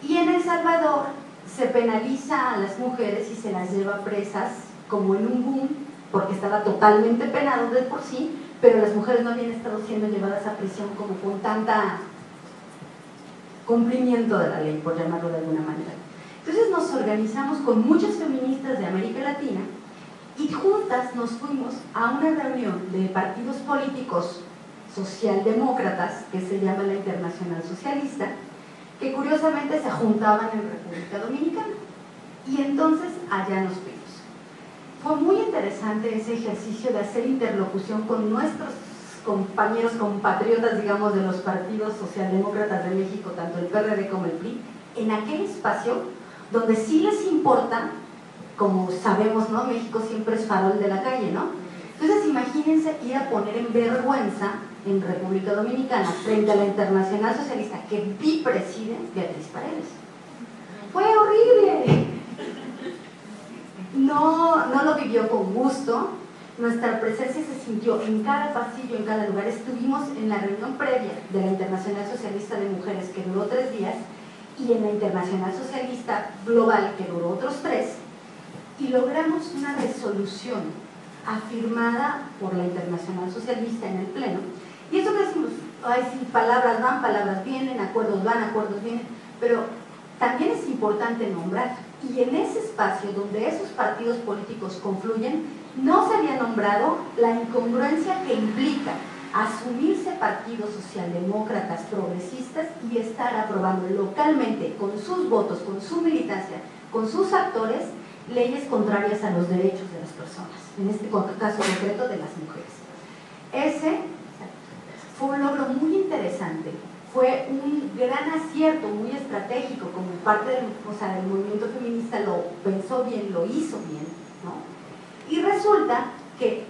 Y en El Salvador se penaliza a las mujeres y se las lleva presas como en un boom, porque estaba totalmente penado de por sí, pero las mujeres no habían estado siendo llevadas a prisión como con tanta cumplimiento de la ley, por llamarlo de alguna manera. Entonces nos organizamos con muchas feministas de América Latina y juntas nos fuimos a una reunión de partidos políticos socialdemócratas que se llama la Internacional Socialista, que curiosamente se juntaban en República Dominicana, y entonces allá nos fuimos. Fue muy interesante ese ejercicio de hacer interlocución con nuestros compañeros, compatriotas, digamos, de los partidos socialdemócratas de México, tanto el PRD como el PRI, en aquel espacio donde sí les importa, como sabemos, ¿no? México siempre es farol de la calle, ¿no? Entonces imagínense ir a poner en vergüenza en República Dominicana frente a la Internacional Socialista que preside Beatriz Paredes. Fue horrible. No lo vivió con gusto. Nuestra presencia se sintió en cada pasillo, en cada lugar. Estuvimos en la reunión previa de la Internacional Socialista de Mujeres, que duró 3 días, y en la Internacional Socialista Global, que duró otros 3, y logramos una resolución afirmada por la Internacional Socialista en el Pleno. Y eso que decimos, ay, sí, palabras van, palabras vienen, acuerdos van, acuerdos vienen, pero también es importante nombrar. Y en ese espacio donde esos partidos políticos confluyen, no se había nombrado la incongruencia que implica asumirse partidos socialdemócratas progresistas y estar aprobando localmente, con sus votos, con su militancia, con sus actores, leyes contrarias a los derechos de las personas, en este caso concreto de las mujeres. Ese fue un logro muy interesante, fue un gran acierto, muy estratégico, como parte del, del movimiento feminista lo pensó bien, lo hizo bien, ¿no? Y resulta que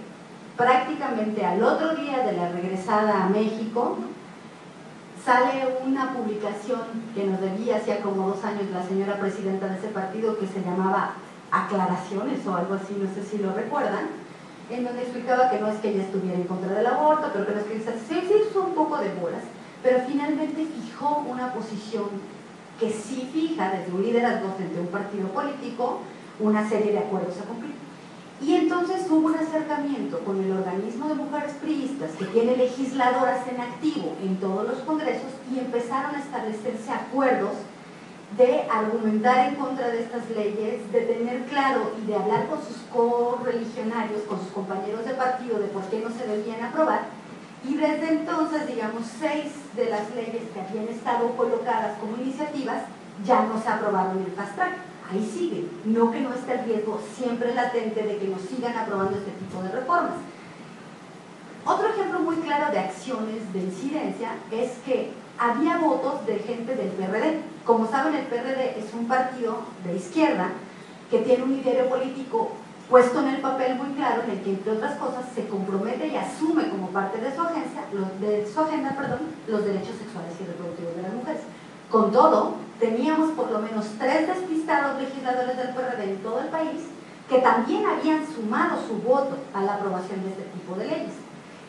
prácticamente al otro día de la regresada a México, sale una publicación que nos debía hacía como 2 años la señora presidenta de ese partido, que se llamaba Aclaraciones o algo así, no sé si lo recuerdan, en donde explicaba que no es que ella estuviera en contra del aborto, pero que no es que se hizo un poco de bolas, pero finalmente fijó una posición que sí fija desde un liderazgo frente a un partido político una serie de acuerdos a cumplir. Y entonces hubo un acercamiento con el organismo de mujeres priistas, que tiene legisladoras en activo en todos los congresos, y empezaron a establecerse acuerdos de argumentar en contra de estas leyes, de tener claro y de hablar con sus correligionarios, con sus compañeros de partido, de por qué no se debían aprobar. Y desde entonces, digamos, 6 de las leyes que habían estado colocadas como iniciativas ya no se aprobaron en el fast track. Ahí sigue, no que no esté el riesgo siempre latente de que nos sigan aprobando este tipo de reformas. Otro ejemplo muy claro de acciones de incidencia es que había votos de gente del PRD. Como saben, el PRD es un partido de izquierda que tiene un ideario político puesto en el papel muy claro, en el que, entre otras cosas, se compromete y asume como parte de su agenda, los derechos sexuales y reproductivos de las mujeres. Con todo, teníamos por lo menos 3 despistados legisladores del PRD en todo el país que también habían sumado su voto a la aprobación de este tipo de leyes.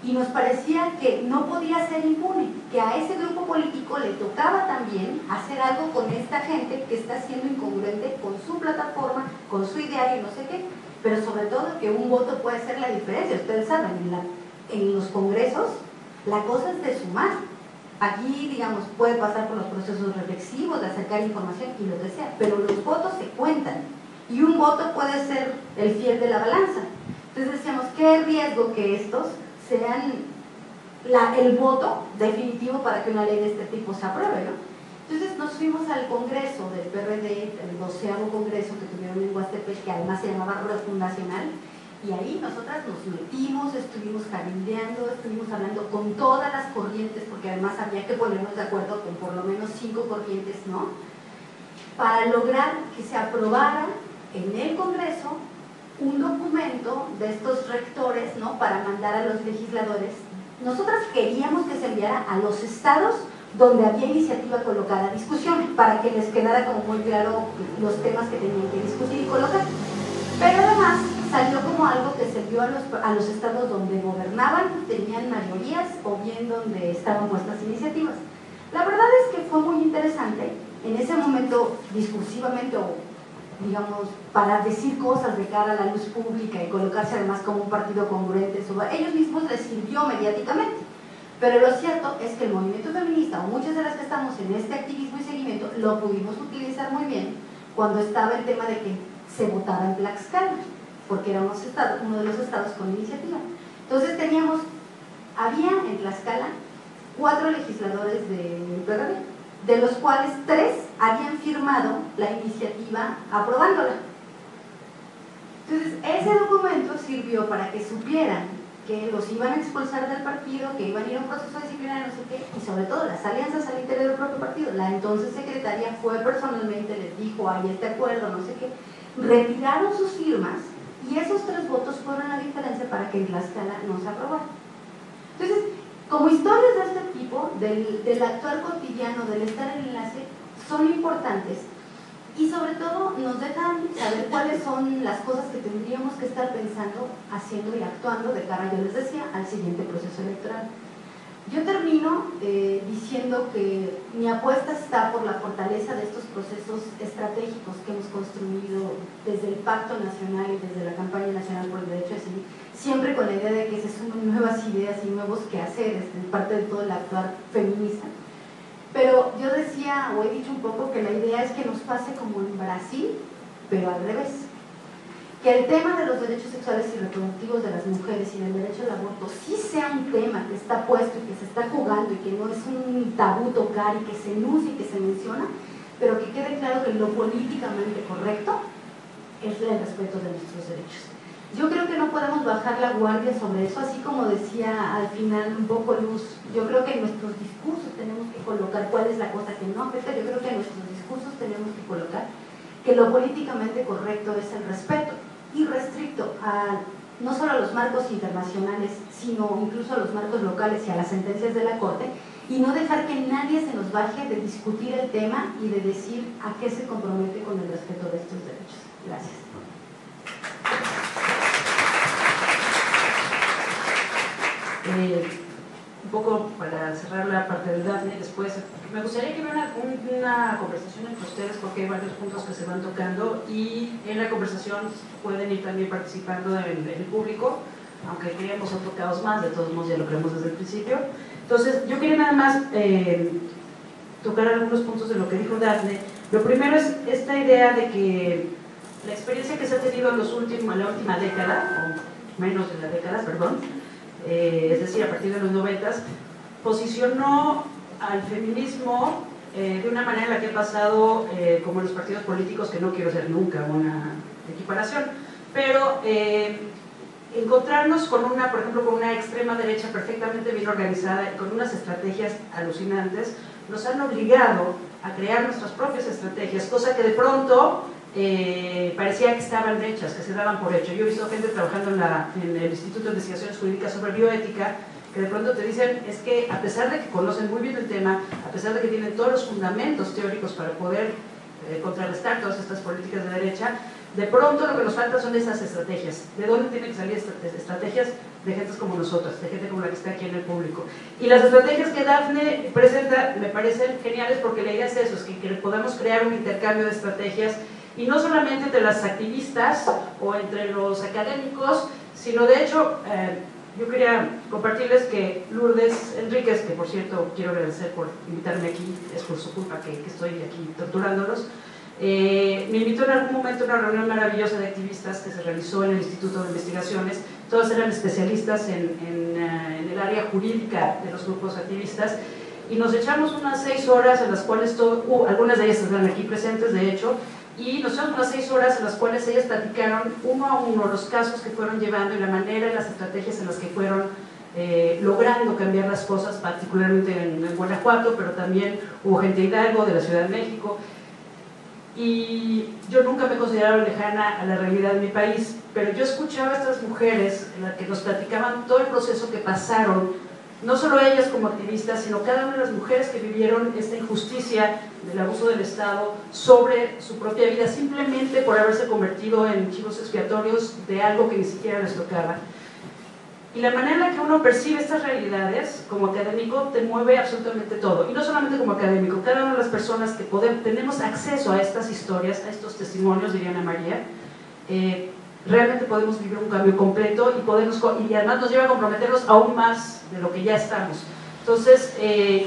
Y nos parecía que no podía ser impune, que a ese grupo político le tocaba también hacer algo con esta gente que está siendo incongruente con su plataforma, con su ideario y no sé qué, pero sobre todo que un voto puede ser la diferencia. Ustedes saben, en los congresos la cosa es de sumar. Aquí, digamos, puede pasar por los procesos reflexivos de acercar información y lo que sea, pero los votos se cuentan y un voto puede ser el fiel de la balanza. Entonces decíamos, qué riesgo que estos sean el voto definitivo para que una ley de este tipo se apruebe, ¿no? Entonces nos fuimos al congreso del PRD, el 12º congreso que tuvieron en Huastepec, que además se llamaba Refundacional, y ahí nosotras nos metimos, estuvimos cabildeando, estuvimos hablando con todas las corrientes, porque además había que ponernos de acuerdo con por lo menos 5 corrientes, ¿no? Para lograr que se aprobara en el Congreso un documento de estos rectores, ¿no? Para mandar a los legisladores. Nosotras queríamos que se enviara a los estados donde había iniciativa colocada a discusión, para que les quedara como muy claro los temas que tenían que discutir y colocar. Pero además salió como algo que se dio a los estados donde gobernaban, tenían mayorías, o bien donde estaban puestas iniciativas. La verdad es que fue muy interesante, en ese momento discursivamente, o digamos, para decir cosas de cara a la luz pública y colocarse además como un partido congruente, ellos mismos les sirvió mediáticamente. Pero lo cierto es que el movimiento feminista, o muchas de las que estamos en este activismo y seguimiento, lo pudimos utilizar muy bien cuando estaba el tema de que se votara en Tlaxcala, porque era uno de los estados con iniciativa. Entonces había en Tlaxcala 4 legisladores del PRD, de los cuales 3 habían firmado la iniciativa aprobándola. Entonces ese documento sirvió para que supieran que los iban a expulsar del partido, que iban a ir a un proceso disciplinario, no sé qué, y sobre todo las alianzas al interior del propio partido. La entonces secretaria fue personalmente, les dijo, hay este acuerdo, no sé qué, retiraron sus firmas, y esos 3 votos fueron la diferencia para que en Tlaxcala no se aprobara. Entonces, como historias de este tipo, del actuar cotidiano, del estar en enlace, son importantes, y sobre todo nos dejan saber cuáles son las cosas que tendríamos que estar pensando, haciendo y actuando de cara, yo les decía, al siguiente proceso electoral. Yo termino diciendo que mi apuesta está por la fortaleza de estos procesos estratégicos que hemos construido desde el Pacto Nacional y desde la Campaña Nacional por el Derecho a Decidir, siempre con la idea de que se sumen nuevas ideas y nuevos quehaceres en parte de todo el actuar feminista. Pero yo decía, o he dicho un poco, que la idea es que nos pase como en Brasil, pero al revés. Que el tema de los derechos sexuales y reproductivos de las mujeres y del derecho al aborto sí sea un tema que está puesto y que se está jugando y que no es un tabú tocar y que se enuncia y que se menciona, pero que quede claro que lo políticamente correcto es el respeto de nuestros derechos. Yo creo que no podemos bajar la guardia sobre eso, así como decía al final un poco Luz. Yo creo que en nuestros discursos tenemos que colocar cuál es la cosa que no afecta. Yo creo que en nuestros discursos tenemos que colocar que lo políticamente correcto es el respeto irrestricto no solo a los marcos internacionales, sino incluso a los marcos locales y a las sentencias de la Corte, y no dejar que nadie se nos baje de discutir el tema y de decir a qué se compromete con el respeto de estos derechos. Gracias. Un poco para cerrar la parte del Dafne, después me gustaría que hubiera una conversación entre ustedes, porque hay varios puntos que se van tocando y en la conversación pueden ir también participando en el público, aunque queríamos otro caos más, de todos modos ya lo creemos desde el principio. Entonces yo quería nada más tocar algunos puntos de lo que dijo Dafne. Lo primero es esta idea de que la experiencia que se ha tenido en la última década, o menos de la década, perdón, es decir, a partir de los 90s, posicionó al feminismo de una manera en la que ha pasado como en los partidos políticos, que no quiero hacer nunca una equiparación, pero encontrarnos con una, por ejemplo, con una extrema derecha perfectamente bien organizada y con unas estrategias alucinantes, nos han obligado a crear nuestras propias estrategias, cosa que de pronto parecía que estaban hechas, que se daban por hecho. Yo he visto gente trabajando en el Instituto de Investigaciones Jurídicas sobre Bioética, que de pronto te dicen, es que a pesar de que conocen muy bien el tema, a pesar de que tienen todos los fundamentos teóricos para poder contrarrestar todas estas políticas de derecha, de pronto lo que nos falta son esas estrategias. ¿De dónde tienen que salir estas estrategias? De gentes como nosotros, de gente como la que está aquí en el público. Y las estrategias que Dafne presenta me parecen geniales, porque la idea es eso, es que podamos crear un intercambio de estrategias, y no solamente entre las activistas o entre los académicos, sino de hecho, yo quería compartirles que Lourdes Enríquez, que por cierto quiero agradecer por invitarme aquí, es por su culpa que estoy aquí torturándolos, me invitó en algún momento a una reunión maravillosa de activistas que se realizó en el Instituto de Investigaciones. Todas eran especialistas en el área jurídica de los grupos activistas, y nos echamos unas 6 horas en las cuales algunas de ellas están aquí presentes, de hecho, y nos echamos unas 6 horas en las cuales ellas platicaron uno a uno los casos que fueron llevando y la manera y las estrategias en las que fueron logrando cambiar las cosas, particularmente en Guanajuato, pero también hubo gente de Hidalgo, de la Ciudad de México. Y yo nunca me consideraba lejana a la realidad de mi país, pero yo escuchaba a estas mujeres en las que nos platicaban todo el proceso que pasaron, no solo ellas como activistas, sino cada una de las mujeres que vivieron esta injusticia del abuso del Estado sobre su propia vida, simplemente por haberse convertido en chivos expiatorios de algo que ni siquiera les tocaba. Y la manera en la que uno percibe estas realidades como académico te mueve absolutamente todo. Y no solamente como académico, cada una de las personas que tenemos acceso a estas historias, a estos testimonios, diría Ana María, realmente podemos vivir un cambio completo y además nos lleva a comprometernos aún más de lo que ya estamos. Entonces,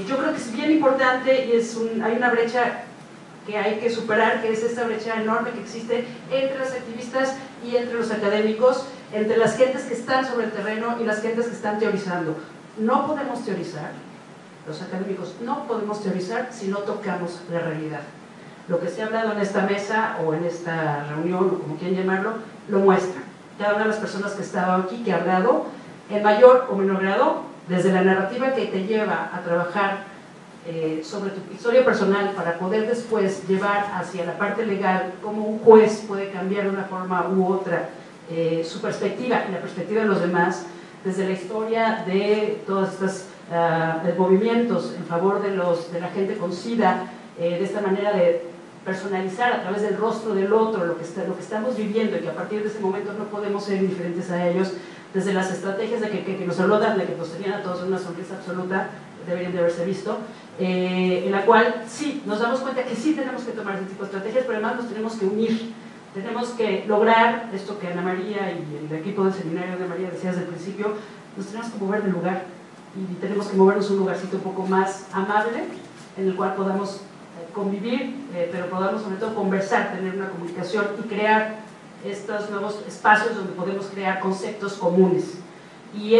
yo creo que es bien importante y hay una brecha que hay que superar, que es esta brecha enorme que existe entre las activistas y entre los académicos, entre las gentes que están sobre el terreno y las gentes que están teorizando. No podemos teorizar, los académicos no podemos teorizar si no tocamos la realidad. Lo que se ha hablado en esta mesa o en esta reunión, o como quieran llamarlo, lo muestra. Cada una de las personas que estaba aquí, que ha hablado, en mayor o menor grado, desde la narrativa que te lleva a trabajar sobre tu historia personal para poder después llevar hacia la parte legal cómo un juez puede cambiar de una forma u otra su perspectiva y la perspectiva de los demás, desde la historia de todos estos movimientos en favor de la gente con SIDA, de esta manera de personalizar a través del rostro del otro lo que estamos viviendo y que a partir de ese momento no podemos ser indiferentes a ellos, desde las estrategias de que nos saludan, de que nos tenían a todos en una sonrisa absoluta, deberían de haberse visto, en la cual sí, nos damos cuenta que sí tenemos que tomar ese tipo de estrategias, pero además nos tenemos que unir, tenemos que lograr esto que Ana María y el equipo del seminario de Ana María decía desde el principio, nos tenemos que mover de lugar y tenemos que movernos a un lugarcito un poco más amable en el cual podamos convivir, pero podamos sobre todo conversar, tener una comunicación y crear estos nuevos espacios donde podemos crear conceptos comunes. Y